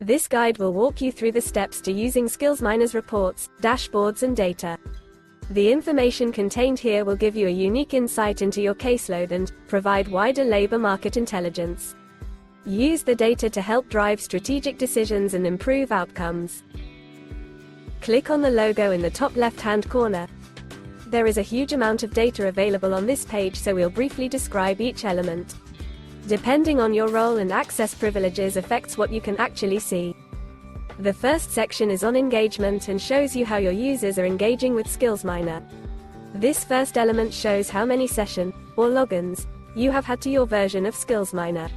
This guide will walk you through the steps to using SkillsMiner's reports, dashboards and data. The information contained here will give you a unique insight into your caseload and provide wider labor market intelligence. Use the data to help drive strategic decisions and improve outcomes. Click on the logo in the top left-hand corner. There is a huge amount of data available on this page, so we'll briefly describe each element. Depending on your role and access privileges affects what you can actually see. The first section is on engagement and shows you how your users are engaging with SkillsMiner. This first element shows how many sessions, or logins, you have had to your version of SkillsMiner.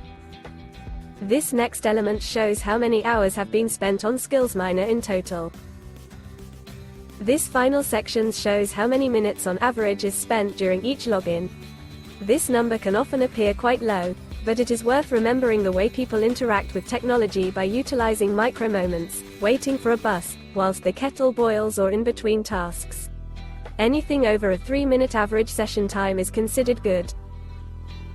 This next element shows how many hours have been spent on SkillsMiner in total. This final section shows how many minutes on average is spent during each login. This number can often appear quite low, but it is worth remembering the way people interact with technology by utilizing micro-moments, waiting for a bus, whilst the kettle boils or in between tasks. Anything over a 3-minute average session time is considered good.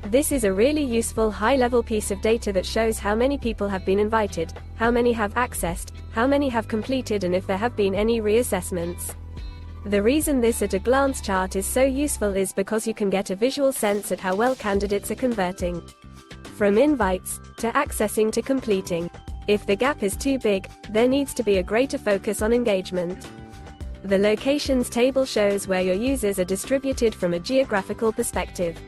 This is a really useful high-level piece of data that shows how many people have been invited, how many have accessed, how many have completed and if there have been any reassessments. The reason this at-a-glance chart is so useful is because you can get a visual sense at how well candidates are converting. From invites, to accessing to completing. If the gap is too big, there needs to be a greater focus on engagement. The locations table shows where your users are distributed from a geographical perspective.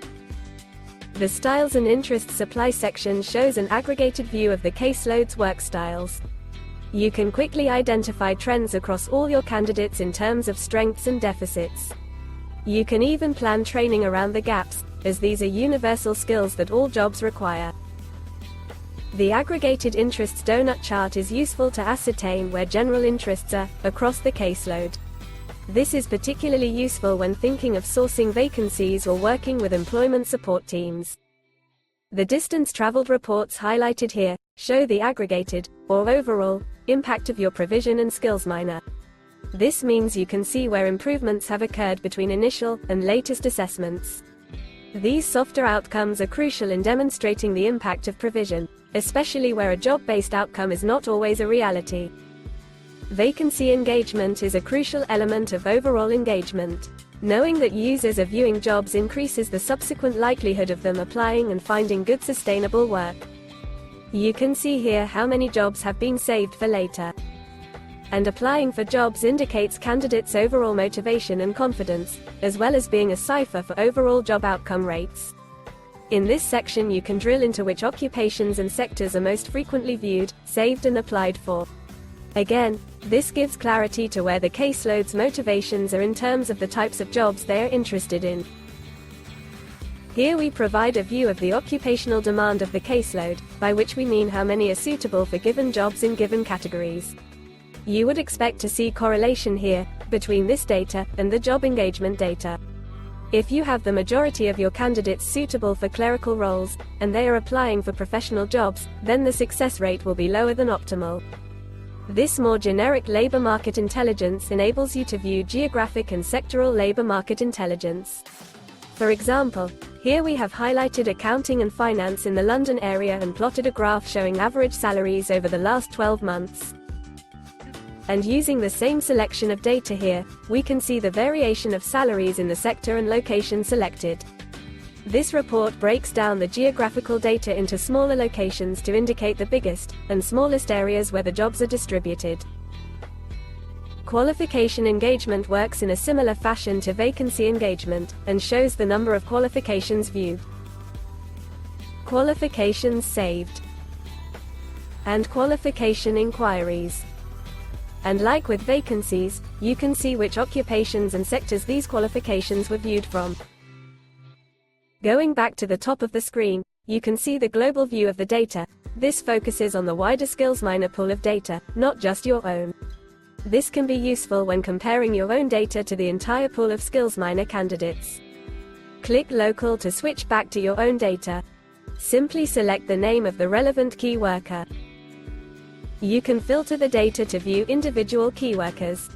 The Styles and Interests Supply section shows an aggregated view of the caseload's work styles. You can quickly identify trends across all your candidates in terms of strengths and deficits. You can even plan training around the gaps, as these are universal skills that all jobs require. The Aggregated Interests Donut chart is useful to ascertain where general interests are across the caseload. This is particularly useful when thinking of sourcing vacancies or working with employment support teams. The distance traveled reports highlighted here show the aggregated, or overall, impact of your provision and SkillsMiner. This means you can see where improvements have occurred between initial and latest assessments. These softer outcomes are crucial in demonstrating the impact of provision, especially where a job-based outcome is not always a reality. Vacancy engagement is a crucial element of overall engagement. Knowing that users are viewing jobs increases the subsequent likelihood of them applying and finding good sustainable work. You can see here how many jobs have been saved for later. And applying for jobs indicates candidates' overall motivation and confidence, as well as being a cipher for overall job outcome rates. In this section you can drill into which occupations and sectors are most frequently viewed, saved and applied for. Again, this gives clarity to where the caseload's motivations are in terms of the types of jobs they are interested in. Here we provide a view of the occupational demand of the caseload, by which we mean how many are suitable for given jobs in given categories. You would expect to see correlation here, between this data and the job engagement data. If you have the majority of your candidates suitable for clerical roles, and they are applying for professional jobs, then the success rate will be lower than optimal. This more generic labor market intelligence enables you to view geographic and sectoral labor market intelligence. For example, here we have highlighted accounting and finance in the London area and plotted a graph showing average salaries over the last 12 months. And using the same selection of data here, we can see the variation of salaries in the sector and location selected. This report breaks down the geographical data into smaller locations to indicate the biggest and smallest areas where the jobs are distributed. Qualification engagement works in a similar fashion to vacancy engagement, and shows the number of qualifications viewed, qualifications saved, and qualification inquiries. And like with vacancies, you can see which occupations and sectors these qualifications were viewed from. Going back to the top of the screen, you can see the global view of the data. This focuses on the wider SkillsMiner pool of data, not just your own. This can be useful when comparing your own data to the entire pool of SkillsMiner candidates. Click Local to switch back to your own data. Simply select the name of the relevant key worker. You can filter the data to view individual key workers.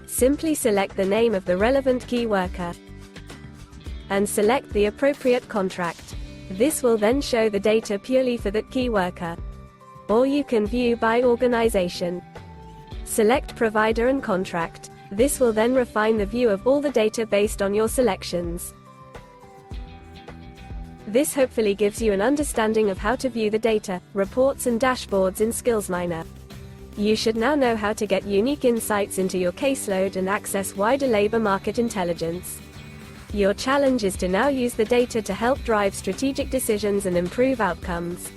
Simply select the name of the relevant key worker and select the appropriate contract. This will then show the data purely for that key worker. Or you can view by organization. Select provider and contract. This will then refine the view of all the data based on your selections. This hopefully gives you an understanding of how to view the data, reports and dashboards in SkillsMiner. You should now know how to get unique insights into your caseload and access wider labor market intelligence. Your challenge is to now use the data to help drive strategic decisions and improve outcomes.